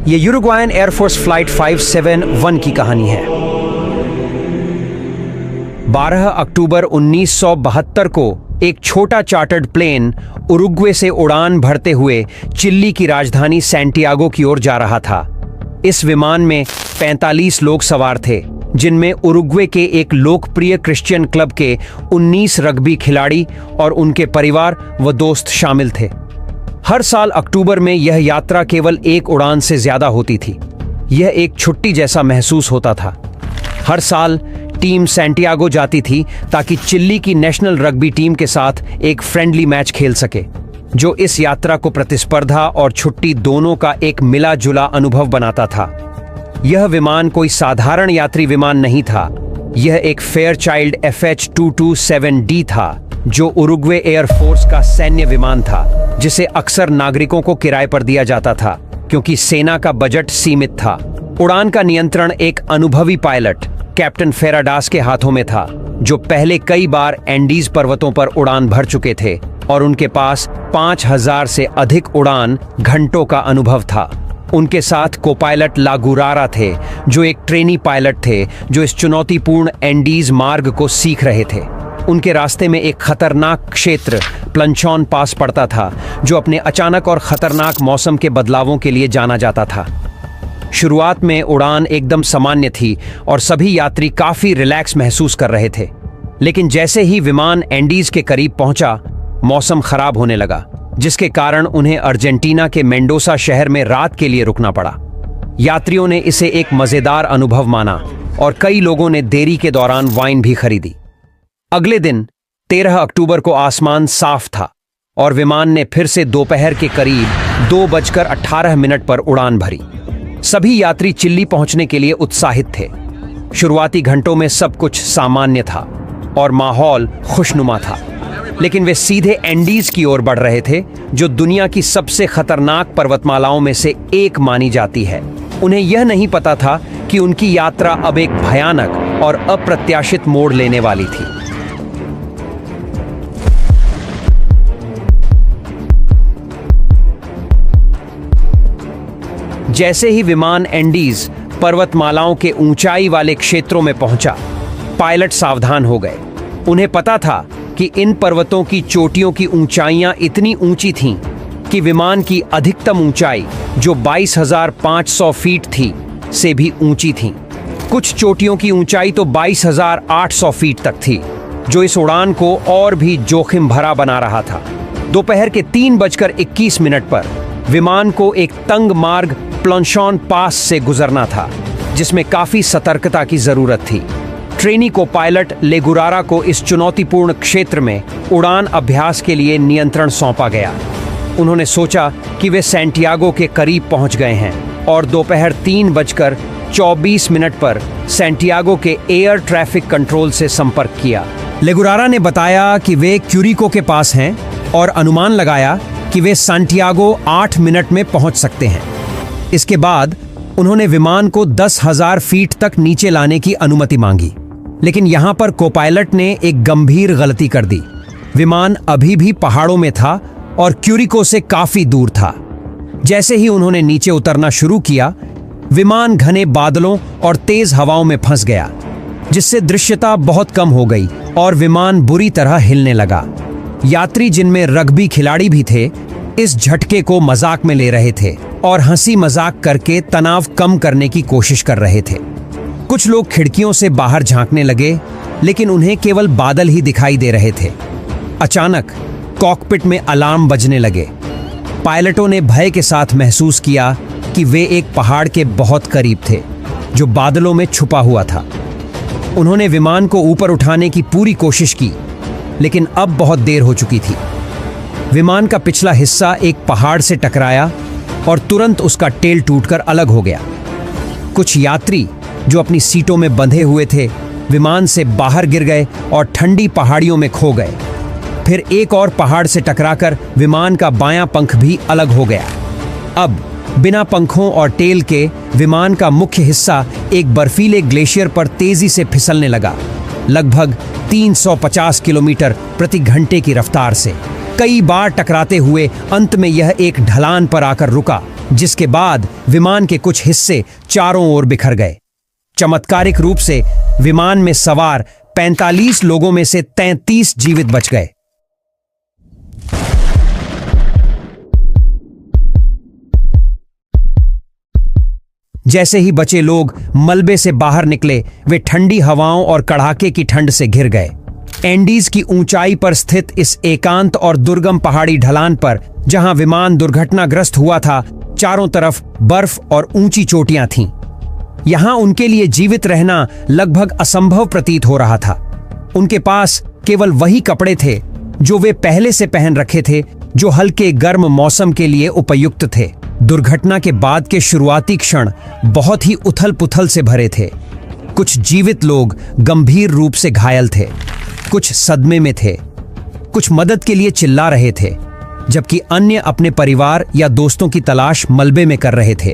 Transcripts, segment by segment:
ये यूरुग्वायन air force flight 571 की कहानी है। 12 अक्टूबर 1972 को एक छोटा चार्टर्ड प्लेन उरुग्वे से उड़ान भरते हुए चिली की राजधानी सैंटियागो की ओर जा रहा था। इस विमान में 45 लोग सवार थे, जिनमें उरुग्वे के एक लोकप्रिय क्रिश्चियन क्लब के 19 रग्बी खिलाड़ी और उनके परिवार व दोस्त शामिल थे। हर साल अक्टूबर में यह यात्रा केवल एक उड़ान से ज्यादा होती थी। यह एक छुट्टी जैसा महसूस होता था। हर साल टीम सैंटियागो जाती थी ताकि चिली की नेशनल रग्बी टीम के साथ एक फ्रेंडली मैच खेल सके, जो इस यात्रा को प्रतिस्पर्धा और छुट्टी दोनों का एक मिला जुला अनुभव बनाता था। यह विमान कोई साधारण यात्री विमान नहीं था। यह एक फेयरचाइल्ड FH-227D था, जो उरुग्वे एयरफोर्स का सैन्य विमान था, जिसे अक्सर नागरिकों को किराए पर दिया जाता था क्योंकि सेना का बजट सीमित था। उड़ान का नियंत्रण एक अनुभवी पायलट कैप्टन फेराडास के हाथों में था, जो पहले कई बार एंडीज पर्वतों पर उड़ान भर चुके थे और उनके पास 5000 से अधिक उड़ान घंटों का अनुभव था। उनके साथ कोपायलट लागुरारा थे, जो एक ट्रेनी पायलट थे जो इस चुनौतीपूर्ण एंडीज मार्ग को सीख रहे थे। उनके रास्ते में एक खतरनाक क्षेत्र प्लंचॉन पास पड़ता था, जो अपने अचानक और खतरनाक मौसम के बदलावों के लिए जाना जाता था। शुरुआत में उड़ान एकदम सामान्य थी और सभी यात्री काफी रिलैक्स महसूस कर रहे थे, लेकिन जैसे ही विमान एंडीज के करीब पहुंचा, मौसम खराब होने लगा, जिसके कारण उन्हें अर्जेंटीना के मेंडोसा शहर में रात के लिए रुकना पड़ा। यात्रियों ने इसे एक मजेदार अनुभव माना और कई लोगों ने देरी के दौरान वाइन भी खरीदी। अगले दिन 13 अक्टूबर को आसमान साफ था और विमान ने फिर से दोपहर के करीब 2:18 पर उड़ान भरी। सभी यात्री चिल्ली पहुंचने के लिए उत्साहित थे। शुरुआती घंटों में सब कुछ सामान्य था और माहौल खुशनुमा था, लेकिन वे सीधे एंडीज की ओर बढ़ रहे थे, जो दुनिया की सबसे खतरनाक पर्वतमालाओं में से एक मानी जाती है। उन्हें यह नहीं पता था कि उनकी यात्रा अब एक भयानक और अप्रत्याशित मोड़ लेने वाली थी। जैसे ही विमान एंडीज पर्वतमालाओं के ऊंचाई वाले क्षेत्रों में पहुंचा, पायलट सावधान हो गए। उन्हें पता था कि इन पर्वतों की चोटियों की ऊंचाइयां इतनी ऊंची थीं कि विमान की अधिकतम ऊंचाई, जो 22,500 फीट थी, से भी ऊंची थी। कुछ चोटियों की ऊंचाई तो 22,800 फीट तक थी, जो इस उड़ान को और भी जोखिम भरा बना रहा था। दोपहर के 3:21 पर विमान को एक तंग मार्ग प्लंचॉन पास से गुजरना था, जिसमें काफी सतर्कता की जरूरत थी। ट्रेनी को पायलट लेगुरारा को इस चुनौतीपूर्ण क्षेत्र में उड़ान अभ्यास के लिए नियंत्रण सौंपा गया। उन्होंने सोचा कि वे सैंटियागो के करीब पहुंच गए हैं और दोपहर 3:24 पर सैंटियागो के एयर ट्रैफिक कंट्रोल से संपर्क किया। लेगुरारा ने बताया कि वे क्यूरिको के पास हैं और अनुमान लगाया कि वे सैंटियागो 8 मिनट में पहुंच सकते हैं। इसके बाद उन्होंने विमान को 10,000 फीट तक नीचे लाने की अनुमति मांगी, लेकिन यहां पर कोपायलट ने एक गंभीर गलती कर दी। विमान अभी भी पहाड़ों में था और क्यूरिको से काफी दूर था। जैसे ही उन्होंने नीचे उतरना शुरू किया, विमान घने बादलों और तेज हवाओं में फंस गया, जिससे दृश्यता बहुत कम हो गई और विमान बुरी तरह हिलने लगा। यात्री, जिनमें रग्बी खिलाड़ी भी थे, इस झटके को मजाक में ले रहे थे और हंसी मजाक करके तनाव कम करने की कोशिश कर रहे थे। कुछ लोग खिड़कियों से बाहर झांकने लगे, लेकिन उन्हें केवल बादल ही दिखाई दे रहे थे। अचानक कॉकपिट में अलार्म बजने लगे। पायलटों ने भय के साथ महसूस किया कि वे एक पहाड़ के बहुत करीब थे, जो बादलों में छुपा हुआ था। उन्होंने विमान को ऊपर उठाने की पूरी कोशिश की, लेकिन अब बहुत देर हो चुकी थी। विमान का पिछला हिस्सा एक पहाड़ से टकराया और तुरंत उसका टेल टूटकर अलग हो गया। कुछ यात्री जो अपनी सीटों में बंधे हुए थे, विमान से बाहर गिर गए और ठंडी पहाड़ियों में खो गए। फिर एक और पहाड़ से टकराकर विमान का बायां पंख भी अलग हो गया। अब बिना पंखों और टेल के विमान का मुख्य हिस्सा एक बर्फीले ग्लेशियर पर तेजी से फिसलने लगा, लगभग 350 किलोमीटर प्रति घंटे की रफ्तार से। कई बार टकराते हुए अंत में यह एक ढलान पर आकर रुका जिसके बाद विमान के कुछ हिस्से चारों ओर बिखर गए। चमत्कारिक रूप से विमान में सवार 45 लोगों में से 33 जीवित बच गए। जैसे ही बचे लोग मलबे से बाहर निकले, वे ठंडी हवाओं और कड़ाके की ठंड से घिर गए। एंडीज की ऊंचाई पर स्थित इस एकांत और दुर्गम पहाड़ी ढलान पर जहां विमान दुर्घटनाग्रस्त हुआ था, चारों तरफ बर्फ और ऊंची चोटियां थीं। यहां उनके लिए जीवित रहना लगभग असंभव प्रतीत हो रहा था। उनके पास केवल वही कपड़े थे जो वे पहले से पहन रखे थे, जो हल्के गर्म मौसम के लिए उपयुक्त थे। दुर्घटना के बाद के शुरुआती क्षण बहुत ही उथल-पुथल से भरे थे। कुछ जीवित लोग गंभीर रूप से घायल थे, कुछ सदमे में थे, कुछ मदद के लिए चिल्ला रहे थे, जबकि अन्य अपने परिवार या दोस्तों की तलाश मलबे में कर रहे थे।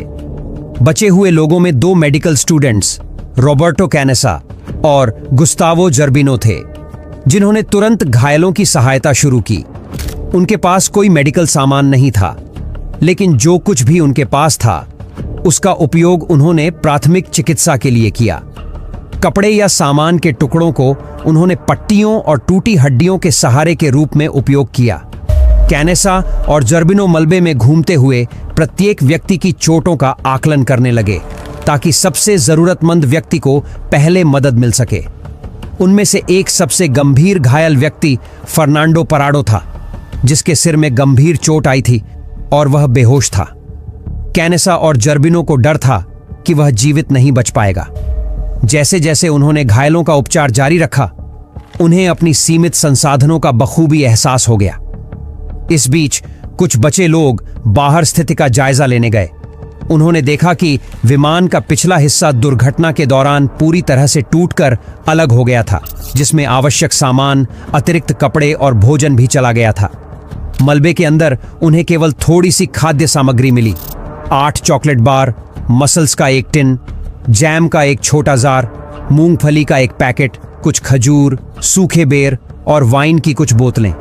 बचे हुए लोगों में 2 मेडिकल स्टूडेंट्स, रॉबर्टो कैनेसा और गुस्तावो जर्बिनो थे, जिन्होंने तुरंत घायलों की सहायता शुरू की। उनके पास कोई मेडिकल सामान नहीं था, लेकिन जो कुछ भी उनके पास था उसका उपयोग उन्होंने प्राथमिक चिकित्सा के लिए किया। कपड़े या सामान के टुकड़ों को उन्होंने पट्टियों और टूटी हड्डियों के सहारे के रूप में उपयोग किया। कैनेसा और जर्बिनो मलबे में घूमते हुए प्रत्येक व्यक्ति की चोटों का आकलन करने लगे, ताकि सबसे जरूरतमंद व्यक्ति को पहले मदद मिल सके। उनमें से एक सबसे गंभीर घायल व्यक्ति फर्नांडो पराडो था, जिसके सिर में गंभीर चोट आई थी और वह बेहोश था। कैनेसा और जर्बिनो को डर था कि वह जीवित नहीं बच पाएगा। जैसे जैसे उन्होंने घायलों का उपचार जारी रखा, उन्हें अपनी सीमित संसाधनों का बखूबी एहसास हो गया। इस बीच कुछ बचे लोग बाहर स्थिति का जायजा लेने गए। उन्होंने देखा कि विमान का पिछला हिस्सा दुर्घटना के दौरान पूरी तरह से टूटकर अलग हो गया था, जिसमें आवश्यक सामान, अतिरिक्त कपड़े और भोजन भी चला गया था। मलबे के अंदर उन्हें केवल थोड़ी सी खाद्य सामग्री मिली। 8 चॉकलेट बार, मसल्स का 1 टिन, जैम का 1 छोटा जार, मूंगफली का 1 पैकेट, कुछ खजूर, सूखे बेर और वाइन की कुछ बोतलें।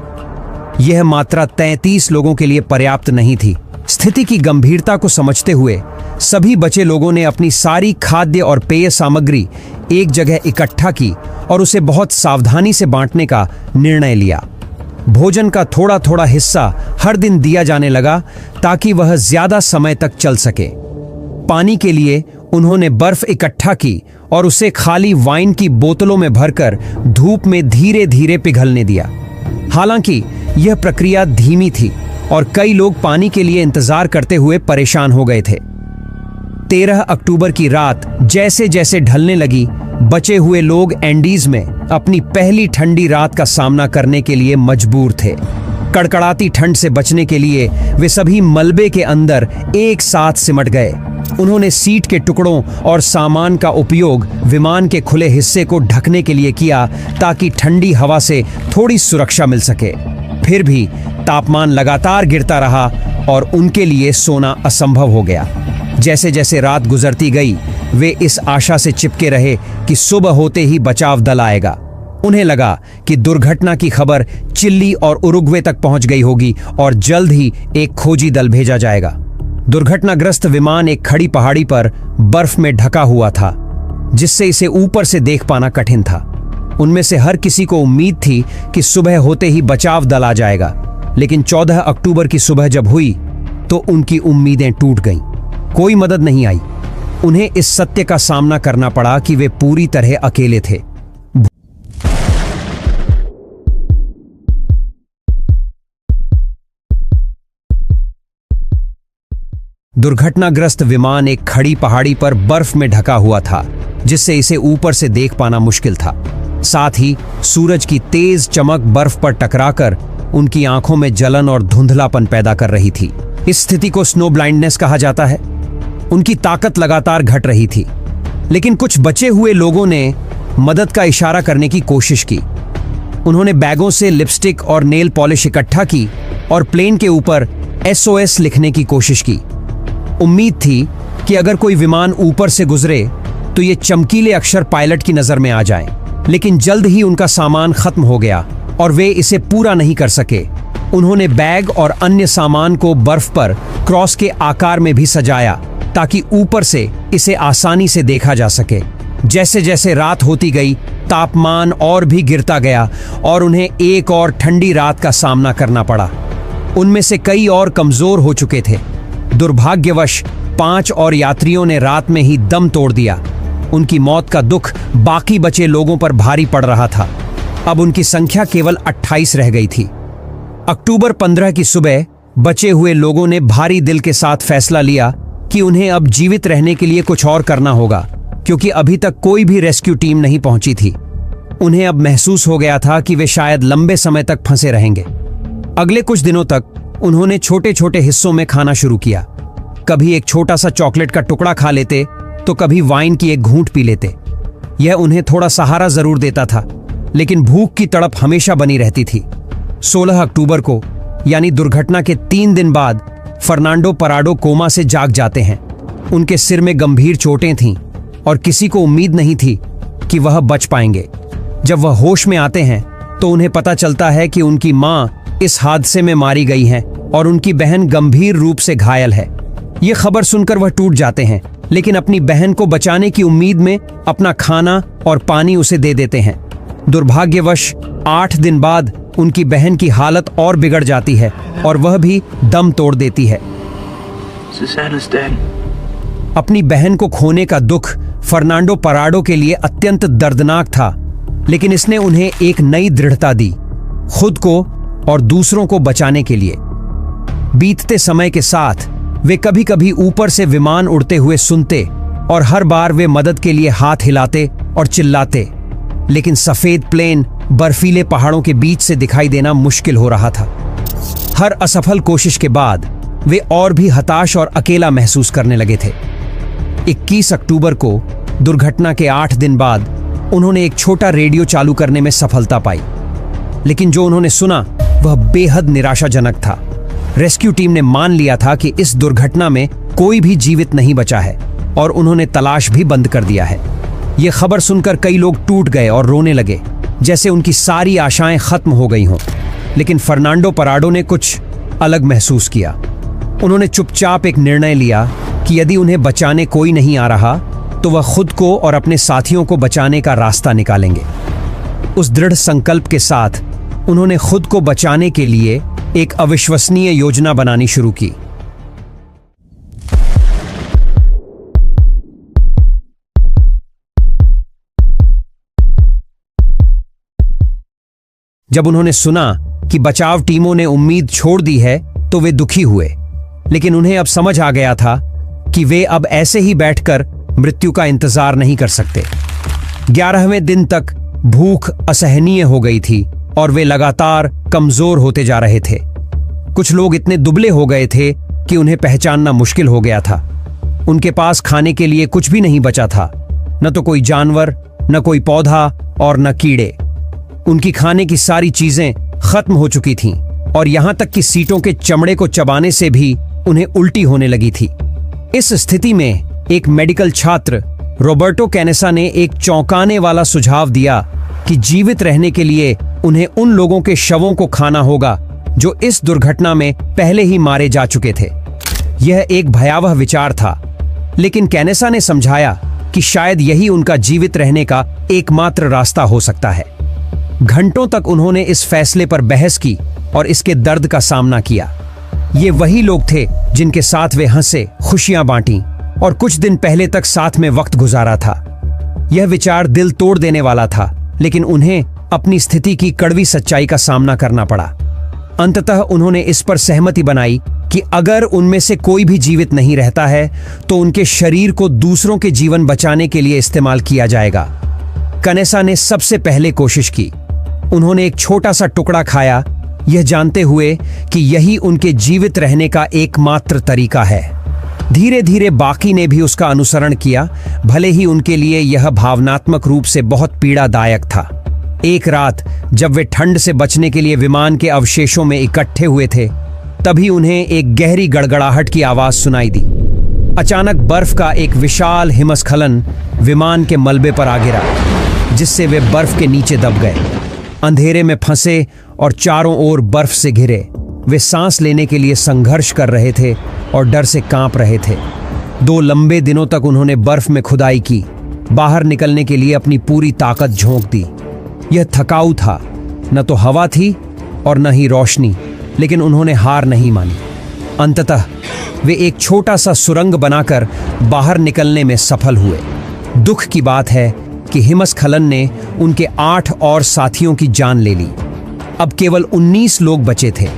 यह मात्रा 33 लोगों के लिए पर्याप्त नहीं थी। स्थिति की गंभीरता को समझते हुए सभी बचे लोगों ने अपनी सारी खाद्य और पेय सामग्री एक जगह इकट्ठा की और उसे बहुत सावधानी से बांटने का निर्णय लिया। भोजन का थोड़ा थोड़ा हिस्सा हर दिन दिया जाने लगा, ताकि वह ज्यादा समय तक चल सके। पानी के लिए उन्होंने बर्फ इकट्ठा की और उसे खाली वाइन की बोतलों में भरकर धूप में धीरे धीरे पिघलने दिया। हालांकि यह प्रक्रिया धीमी थी और कई लोग पानी के लिए इंतजार करते हुए परेशान हो गए थे। 13 अक्टूबर की रात जैसे जैसे ढलने लगी, बचे हुए लोग एंडीज में अपनी पहली ठंडी रात का सामना करने के लिए मजबूर थे। कड़कड़ाती ठंड से बचने के लिए वे सभी मलबे के अंदर एक साथ सिमट गए। उन्होंने सीट के टुकड़ों और सामान का उपयोग विमान के खुले हिस्से को ढकने के लिए किया, ताकि ठंडी हवा से थोड़ी सुरक्षा मिल सके। फिर भी तापमान लगातार गिरता रहा और उनके लिए सोना असंभव हो गया। जैसे जैसे रात गुजरती गई, वे इस आशा से चिपके रहे कि सुबह होते ही बचाव दल आएगा। उन्हें लगा कि दुर्घटना की खबर चिली और उरुग्वे तक पहुंच गई होगी और जल्द ही एक खोजी दल भेजा जाएगा। दुर्घटनाग्रस्त विमान एक खड़ी पहाड़ी पर बर्फ में ढका हुआ था, जिससे इसे ऊपर से देख पाना कठिन था। उनमें से हर किसी को उम्मीद थी कि सुबह होते ही बचाव दल आ जाएगा, लेकिन 14 अक्टूबर की सुबह जब हुई तो उनकी उम्मीदें टूट गईं। कोई मदद नहीं आई। उन्हें इस सत्य का सामना करना पड़ा कि वे पूरी तरह अकेले थे। दुर्घटनाग्रस्त विमान एक खड़ी पहाड़ी पर बर्फ में ढका हुआ था, जिससे इसे ऊपर से देख पाना मुश्किल था। साथ ही सूरज की तेज चमक बर्फ पर टकराकर उनकी आंखों में जलन और धुंधलापन पैदा कर रही थी। इस स्थिति को स्नो ब्लाइंडनेस कहा जाता है। उनकी ताकत लगातार घट रही थी, लेकिन कुछ बचे हुए लोगों ने मदद का इशारा करने की कोशिश की। उन्होंने बैगों से लिपस्टिक और नेल पॉलिश इकट्ठा की और प्लेन के ऊपर SOS लिखने की कोशिश की। उम्मीद थी कि अगर कोई विमान ऊपर से गुजरे तो ये चमकीले अक्षर पायलट की नजर में आ जाएं, लेकिन जल्द ही उनका सामान खत्म हो गया और वे इसे पूरा नहीं कर सके। उन्होंने बैग और अन्य सामान को बर्फ पर क्रॉस के आकार में भी सजाया ताकि ऊपर से इसे आसानी से देखा जा सके। जैसे जैसे रात होती गई, तापमान और भी गिरता गया और उन्हें एक और ठंडी रात का सामना करना पड़ा। उनमें से कई और कमजोर हो चुके थे। दुर्भाग्यवश 5 और यात्रियों ने रात में ही दम तोड़ दिया। उनकी मौत का दुख बाकी बचे लोगों पर भारी पड़ रहा था। अब उनकी संख्या केवल 28 रह गई थी। अक्टूबर 15 की सुबह बचे हुए लोगों ने भारी दिल के साथ फैसला लिया कि उन्हें अब जीवित रहने के लिए कुछ और करना होगा, क्योंकि अभी तक कोई भी रेस्क्यू टीम नहीं पहुंची थी। उन्हें अब महसूस हो गया था कि वे शायद लंबे समय तक फंसे रहेंगे। अगले कुछ दिनों तक उन्होंने छोटे छोटे हिस्सों में खाना शुरू किया। कभी एक छोटा सा चॉकलेट का टुकड़ा खा लेते तो कभी वाइन की एक घूंट पी लेते। यह उन्हें थोड़ा सहारा जरूर देता था, लेकिन भूख की तड़प हमेशा बनी रहती थी। 16 अक्टूबर को, यानी दुर्घटना के 3 दिन बाद, फर्नांडो पराडो कोमा से जाग जाते हैं। उनके सिर में गंभीर चोटें थीं और किसी को उम्मीद नहीं थी कि वह बच पाएंगे। जब वह होश में आते हैं तो उन्हें पता चलता है कि उनकी मां इस हादसे में मारी गई हैं और उनकी बहन गंभीर रूप से घायल है। यह खबर सुनकर वह टूट जाते हैं, लेकिन अपनी बहन को बचाने की उम्मीद में अपना खाना और पानी उसे दे देते हैं। दुर्भाग्यवश 8 दिन बाद उनकी बहन की हालत और बिगड़ जाती है और वह भी दम तोड़ देती है। अपनी बहन को खोने का दुख फर्नांडो पराडो के लिए अत्यंत दर्दनाक था, लेकिन इसने उन्हें एक नई दृढ़ता दी, खुद को और दूसरों को बचाने के लिए। बीतते समय के साथ वे कभी कभी ऊपर से विमान उड़ते हुए सुनते और हर बार वे मदद के लिए हाथ हिलाते और चिल्लाते, लेकिन सफेद प्लेन बर्फीले पहाड़ों के बीच से दिखाई देना मुश्किल हो रहा था। हर असफल कोशिश के बाद वे और भी हताश और अकेला महसूस करने लगे थे। 21 अक्टूबर को, दुर्घटना के 8 दिन बाद, उन्होंने एक छोटा रेडियो चालू करने में सफलता पाई, लेकिन जो उन्होंने सुना वह बेहद निराशाजनक था। रेस्क्यू टीम ने मान लिया था कि इस दुर्घटना में कोई भी जीवित नहीं बचा है और उन्होंने तलाश भी बंद कर दिया है। यह खबर सुनकर कई लोग टूट गए और रोने लगे, जैसे उनकी सारी आशाएं खत्म हो गई हों। लेकिन फर्नांडो पराडो ने कुछ अलग महसूस किया। उन्होंने चुपचाप एक निर्णय लिया कि यदि उन्हें बचाने कोई नहीं आ रहा तो वह खुद को और अपने साथियों को बचाने का रास्ता निकालेंगे। उस दृढ़ संकल्प के साथ उन्होंने खुद को बचाने के लिए एक अविश्वसनीय योजना बनानी शुरू की। जब उन्होंने सुना कि बचाव टीमों ने उम्मीद छोड़ दी है तो वे दुखी हुए, लेकिन उन्हें अब समझ आ गया था कि वे अब ऐसे ही बैठकर मृत्यु का इंतजार नहीं कर सकते। 11वें दिन तक भूख असहनीय हो गई थी और वे लगातार कमजोर होते जा रहे थे। कुछ लोग इतने दुबले हो गए थे कि उन्हें पहचानना मुश्किल हो गया था। उनके पास खाने के लिए कुछ भी नहीं बचा था, न तो कोई जानवर, न कोई पौधा और न कीड़े। उनकी खाने की सारी चीजें खत्म हो चुकी थीं और यहां तक कि सीटों के चमड़े को चबाने से भी उन्हें उल्टी होने लगी थी। इस स्थिति में एक मेडिकल छात्र रॉबर्टो कैनेसा ने एक चौंकाने वाला सुझाव दिया कि जीवित रहने के लिए उन्हें उन लोगों के शवों को खाना होगा जो इस दुर्घटना में पहले ही मारे जा चुके थे। यह एक भयावह विचार था, लेकिन कैनेसा ने समझाया कि शायद यही उनका जीवित रहने का एकमात्र रास्ता हो सकता है। घंटों तक उन्होंने इस फैसले पर बहस की और इसके दर्द का सामना किया। ये वही लोग थे जिनके साथ वे हंसे, खुशियां बांटी और कुछ दिन पहले तक साथ में वक्त गुजारा था। यह विचार दिल तोड़ देने वाला था, लेकिन उन्हें अपनी स्थिति की कड़वी सच्चाई का सामना करना पड़ा। अंततः उन्होंने इस पर सहमति बनाई कि अगर उनमें से कोई भी जीवित नहीं रहता है तो उनके शरीर को दूसरों के जीवन बचाने के लिए इस्तेमाल किया जाएगा। कैनेसा ने सबसे पहले कोशिश की। उन्होंने एक छोटा सा टुकड़ा खाया, यह जानते हुए कि यही उनके जीवित रहने का एकमात्र तरीका है। धीरे धीरे बाकी ने भी उसका अनुसरण किया, भले ही उनके लिए यह भावनात्मक रूप से बहुत पीड़ादायक था। एक रात जब वे ठंड से बचने के लिए विमान के अवशेषों में इकट्ठे हुए थे, तभी उन्हें एक गहरी गड़गड़ाहट की आवाज सुनाई दी। अचानक बर्फ का एक विशाल हिमस्खलन विमान के मलबे पर आ गिरा, जिससे वे बर्फ के नीचे दब गए, अंधेरे में फंसे और चारों ओर बर्फ से घिरे। वे सांस लेने के लिए संघर्ष कर रहे थे और डर से कांप रहे थे। 2 लंबे दिनों तक उन्होंने बर्फ में खुदाई की, बाहर निकलने के लिए अपनी पूरी ताकत झोंक दी। यह थकाऊ था, न तो हवा थी और न ही रोशनी, लेकिन उन्होंने हार नहीं मानी। अंततः वे एक छोटा सा सुरंग बनाकर बाहर निकलने में सफल हुए। दुख की बात है कि हिमस्खलन ने उनके 8 और साथियों की जान ले ली। अब केवल 19 लोग बचे थे।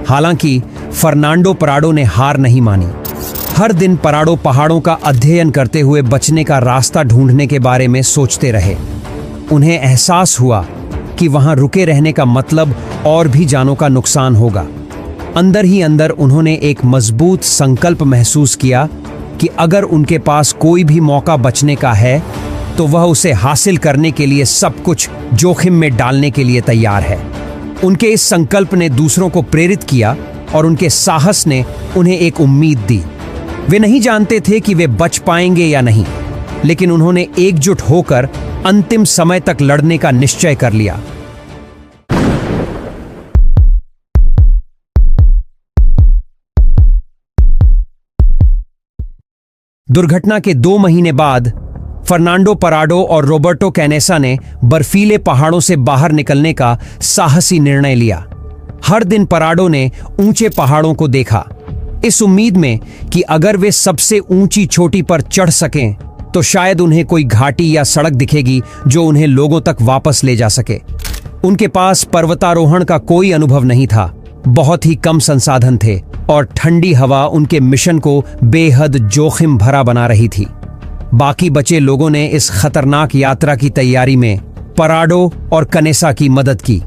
हालांकि फर्नांडो पराडो ने हार नहीं मानी। हर दिन पराडो पहाड़ों का अध्ययन करते हुए बचने का रास्ता ढूंढने के बारे में सोचते रहे। उन्हें एहसास हुआ कि वहां रुके रहने का मतलब और भी जानों का नुकसान होगा। अंदर ही अंदर उन्होंने एक मजबूत संकल्प महसूस किया कि अगर उनके पास कोई भी मौका बचने का है तो वह उसे हासिल करने के लिए सब कुछ जोखिम में डालने के लिए तैयार है। उनके इस संकल्प ने दूसरों को प्रेरित किया और उनके साहस ने उन्हें एक उम्मीद दी। वे नहीं जानते थे कि वे बच पाएंगे या नहीं, लेकिन उन्होंने एकजुट होकर अंतिम समय तक लड़ने का निश्चय कर लिया। दुर्घटना के 2 महीने बाद फर्नांडो पराडो और रॉबर्टो कैनेसा ने बर्फीले पहाड़ों से बाहर निकलने का साहसी निर्णय लिया। हर दिन पराडो ने ऊंचे पहाड़ों को देखा, इस उम्मीद में कि अगर वे सबसे ऊंची चोटी पर चढ़ सकें तो शायद उन्हें कोई घाटी या सड़क दिखेगी जो उन्हें लोगों तक वापस ले जा सके। उनके पास पर्वतारोहण का कोई अनुभव नहीं था, बहुत ही कम संसाधन थे और ठंडी हवा उनके मिशन को बेहद जोखिम भरा बना रही थी। बाकी बचे लोगों ने इस खतरनाक यात्रा की तैयारी में पराडो और कनेसा की मदद की।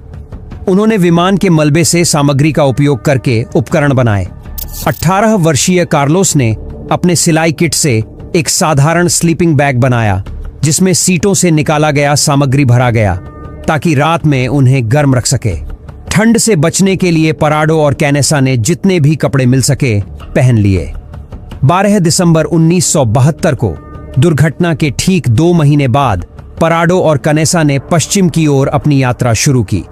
उन्होंने विमान के मलबे से सामग्री का उपयोग करके उपकरण बनाए। 18 वर्षीय कार्लोस ने अपने सिलाई किट से एक साधारण स्लीपिंग बैग बनाया, जिसमें सीटों से निकाला गया सामग्री भरा गया ताकि रात में उन्हें गर्म रख सके। ठंड से बचने के लिए पराडो और कैनेसा ने जितने भी कपड़े मिल सके पहन लिए। 12 दिसंबर 1972 को दुर्घटना के ठीक 2 महीने बाद पराडो और कनेसा ने पश्चिम की ओर अपनी यात्रा शुरू की।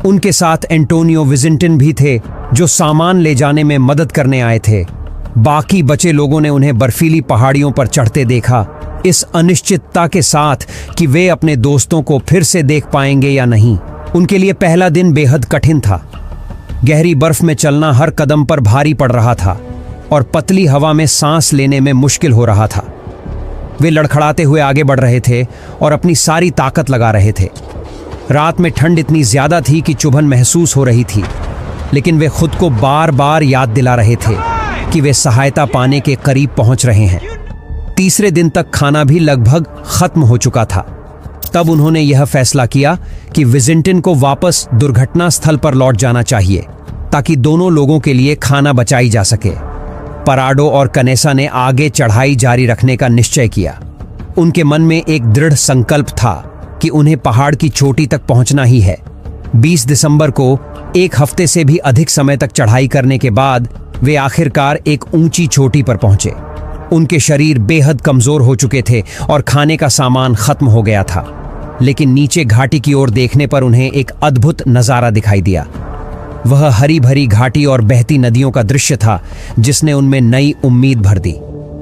उनके साथ एंटोनियो विजिंटिन भी थे, जो सामान ले जाने में मदद करने आए थे। बाकी बचे लोगों ने उन्हें बर्फीली पहाड़ियों पर चढ़ते देखा, इस अनिश्चितता के साथ कि वे अपने दोस्तों को फिर से देख पाएंगे या नहीं। उनके लिए पहला दिन बेहद कठिन था। गहरी बर्फ में चलना हर कदम पर भारी पड़ रहा था और पतली हवा में सांस लेने में मुश्किल हो रहा था। वे लड़खड़ाते हुए आगे बढ़ रहे थे और अपनी सारी ताकत लगा रहे थे। रात में ठंड इतनी ज्यादा थी कि चुभन महसूस हो रही थी, लेकिन वे खुद को बार बार याद दिला रहे थे कि वे सहायता पाने के करीब पहुंच रहे हैं। तीसरे दिन तक खाना भी लगभग खत्म हो चुका था। तब उन्होंने यह फैसला किया कि विजिंटिन को वापस दुर्घटना स्थल पर लौट जाना चाहिए ताकि दोनों लोगों के लिए खाना बचाई जा सके। पराडो और कनेसा ने आगे चढ़ाई जारी रखने का निश्चय किया। उनके मन में एक दृढ़ संकल्प था कि उन्हें पहाड़ की चोटी तक पहुंचना ही है। 20 दिसंबर को 1 हफ्ते से भी अधिक समय तक चढ़ाई करने के बाद वे आखिरकार एक ऊंची चोटी पर पहुंचे। उनके शरीर बेहद कमजोर हो चुके थे और खाने का सामान खत्म हो गया था, लेकिन नीचे घाटी की ओर देखने पर उन्हें एक अद्भुत नजारा दिखाई दिया। वह हरी भरी घाटी और बहती नदियों का दृश्य था जिसने उनमें नई उम्मीद भर दी।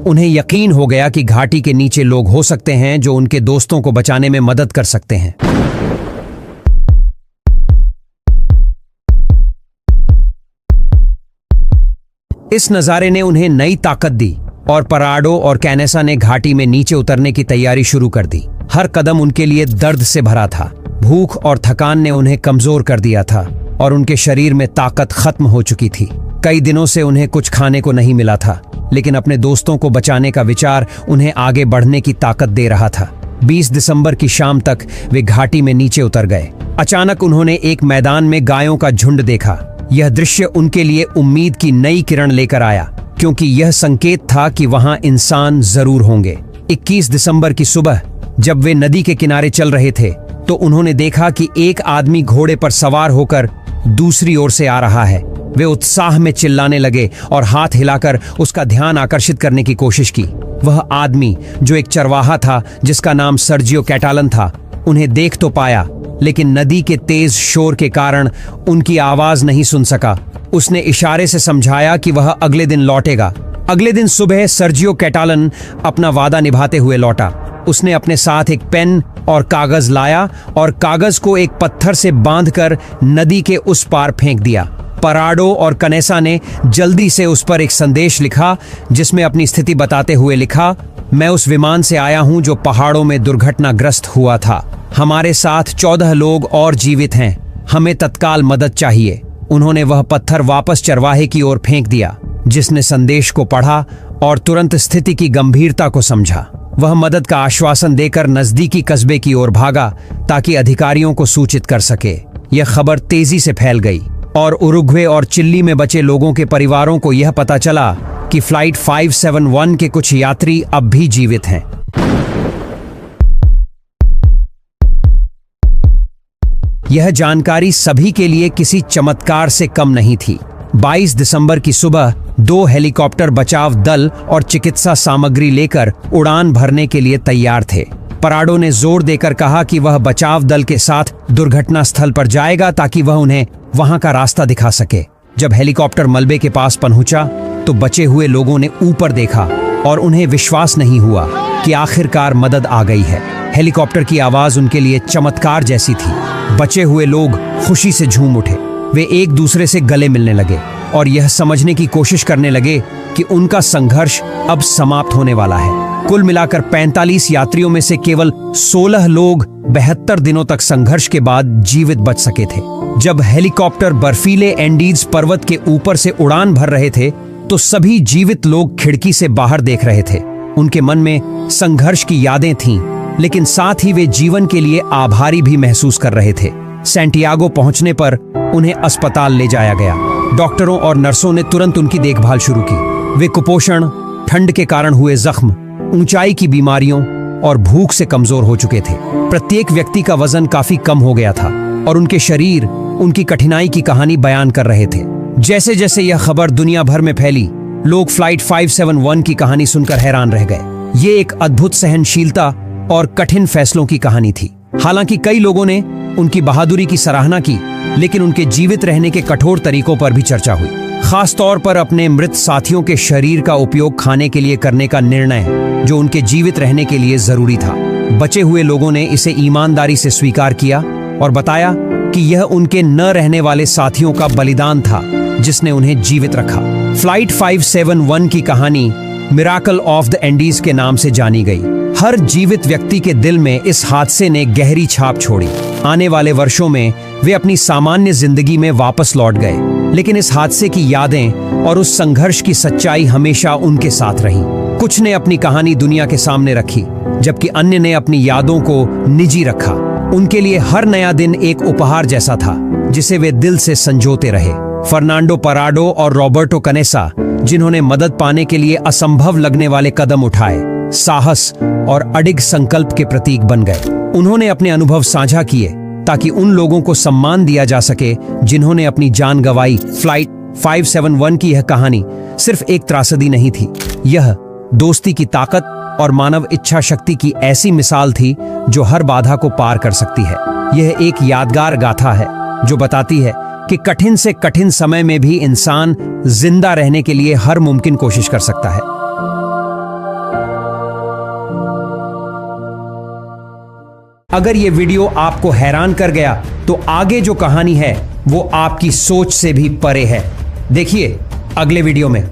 उन्हें यकीन हो गया कि घाटी के नीचे लोग हो सकते हैं जो उनके दोस्तों को बचाने में मदद कर सकते हैं। इस नजारे ने उन्हें नई ताकत दी और पराडो और कैनेसा ने घाटी में नीचे उतरने की तैयारी शुरू कर दी। हर कदम उनके लिए दर्द से भरा था। भूख और थकान ने उन्हें कमजोर कर दिया था और उनके शरीर में ताकत खत्म हो चुकी थी। कई दिनों से उन्हें कुछ खाने को नहीं मिला था, लेकिन अपने दोस्तों को बचाने का विचार उन्हें आगे बढ़ने की ताकत दे रहा था। 20 दिसंबर की शाम तक वे घाटी में नीचे उतर गए। अचानक उन्होंने एक मैदान में गायों का झुंड देखा। यह दृश्य उनके लिए उम्मीद की नई किरण लेकर आया, क्योंकि यह संकेत था कि वहां इंसान जरूर होंगे। 21 दिसंबर की सुबह जब वे नदी के किनारे चल रहे थे तो उन्होंने देखा कि एक आदमी घोड़े पर सवार होकर दूसरी ओर से आ रहा है। वे उत्साह में चिल्लाने लगे और हाथ हिलाकर उसका ध्यान आकर्षित करने की कोशिश की। वह आदमी, जो एक चरवाहा था जिसका नाम सर्जियो कैटालन था, उन्हें देख तो पाया, लेकिन नदी के तेज शोर के कारण उनकी आवाज नहीं सुन सका। उसने इशारे से समझाया कि वह अगले दिन लौटेगा। अगले दिन सुबह सर्जियो कैटालन अपना वादा निभाते हुए लौटा। उसने अपने साथ एक पेन और कागज लाया और कागज को एक पत्थर से बांधकर नदी के उस पार फेंक दिया। पराडो और कनेसा ने जल्दी से उस पर एक संदेश लिखा, जिसमें अपनी स्थिति बताते हुए लिखा, मैं उस विमान से आया हूं जो पहाड़ों में दुर्घटनाग्रस्त हुआ था। हमारे साथ 14 लोग और जीवित हैं। हमें तत्काल मदद चाहिए। उन्होंने वह पत्थर वापस चरवाहे की ओर फेंक दिया, जिसने संदेश को पढ़ा और तुरंत स्थिति की गंभीरता को समझा। वह मदद का आश्वासन देकर नजदीकी कस्बे की ओर भागा ताकि अधिकारियों को सूचित कर सके। यह खबर तेजी से फैल गई और उरुग्वे और चिली में बचे लोगों के परिवारों को यह पता चला कि फ्लाइट 571 के कुछ यात्री अब भी जीवित हैं। यह जानकारी सभी के लिए किसी चमत्कार से कम नहीं थी। 22 दिसंबर की सुबह 2 हेलीकॉप्टर बचाव दल और चिकित्सा सामग्री लेकर उड़ान भरने के लिए तैयार थे। पराडो ने जोर देकर कहा कि वह बचाव दल के साथ दुर्घटना स्थल पर जाएगा ताकि वह उन्हें वहां का रास्ता दिखा सके। जब हेलीकॉप्टर मलबे के पास पहुंचा तो बचे हुए लोगों ने ऊपर देखा और उन्हें विश्वास नहीं हुआ कि आखिरकार मदद आ गई है। हेलीकॉप्टर की आवाज उनके लिए चमत्कार जैसी थी। बचे हुए लोग खुशी से झूम उठे। वे एक दूसरे से गले मिलने लगे और यह समझने की कोशिश करने लगे कि उनका संघर्ष अब समाप्त होने वाला है। कुल मिलाकर 45 यात्रियों में से केवल 16 लोग 72 दिनों तक संघर्ष के बाद जीवित बच सके थे। जब हेलीकॉप्टर बर्फीले एंडीज पर्वत के ऊपर से उड़ान भर रहे थे तो सभी जीवित लोग खिड़की से बाहर देख रहे थे। उनके मन में संघर्ष की यादें थीं, लेकिन साथ ही वे जीवन के लिए आभारी भी महसूस कर रहे थे। सैंटियागो पहुंचने पर उन्हें अस्पताल ले जाया गया। डॉक्टरों और नर्सों ने तुरंत उनकी देखभाल शुरू की। वे कुपोषण, ठंड के कारण हुए जख्म, ऊंचाई की बीमारियों और भूख से कमजोर हो चुके थे। प्रत्येक व्यक्ति का वजन काफी कम हो गया था और उनके शरीर उनकी कठिनाई की कहानी बयान कर रहे थे। जैसे जैसे यह खबर दुनिया भर में फैली, लोग फ्लाइट 571 की कहानी सुनकर हैरान रह गए। ये एक अद्भुत सहनशीलता और कठिन फैसलों की कहानी थी। हालांकि कई लोगों ने उनकी बहादुरी की सराहना की, लेकिन उनके जीवित रहने के कठोर तरीकों पर भी चर्चा हुई। खास तौर पर अपने मृत साथियों के शरीर का उपयोग खाने के लिए करने का निर्णय, जो उनके जीवित रहने के लिए जरूरी था। बचे हुए लोगों ने इसे ईमानदारी से स्वीकार किया और बताया कि यह उनके न रहने वाले साथियों का बलिदान था जिसने उन्हें जीवित रखा। फ्लाइट 571 की कहानी मिराकल ऑफ द एंडीज के नाम से जानी गई। हर जीवित व्यक्ति के दिल में इस हादसे ने गहरी छाप छोड़ी। आने वाले वर्षों में वे अपनी सामान्य जिंदगी में वापस लौट गए, लेकिन इस हादसे की यादें और उस संघर्ष की सच्चाई हमेशा उनके साथ रही। कुछ ने अपनी कहानी दुनिया के सामने रखी, जबकि अन्य ने अपनी यादों को निजी रखा। उनके लिए हर नया दिन एक उपहार जैसा था, जिसे वे दिल से संजोते रहे। फर्नांडो पराडो और रॉबर्टो कनेसा, जिन्होंने मदद पाने के लिए असंभव लगने वाले कदम उठाए, साहस और अडिग संकल्प के प्रतीक बन गए। उन्होंने अपने अनुभव साझा किए ताकि उन लोगों को सम्मान दिया जा सके जिन्होंने अपनी जान गंवाई। फ्लाइट 571 की यह कहानी सिर्फ एक त्रासदी नहीं थी, यह दोस्ती की ताकत और मानव इच्छा शक्ति की ऐसी मिसाल थी जो हर बाधा को पार कर सकती है। यह एक यादगार गाथा है जो बताती है कि कठिन से कठिन समय में भी इंसान जिंदा रहने के लिए हर मुमकिन कोशिश कर सकता है। अगर ये वीडियो आपको हैरान कर गया तो आगे जो कहानी है वो आपकी सोच से भी परे है। देखिए अगले वीडियो में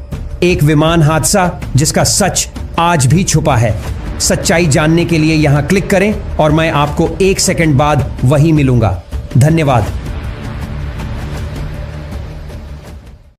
एक विमान हादसा जिसका सच आज भी छुपा है। सच्चाई जानने के लिए यहां क्लिक करें और मैं आपको 1 सेकंड बाद वहीं मिलूंगा। धन्यवाद।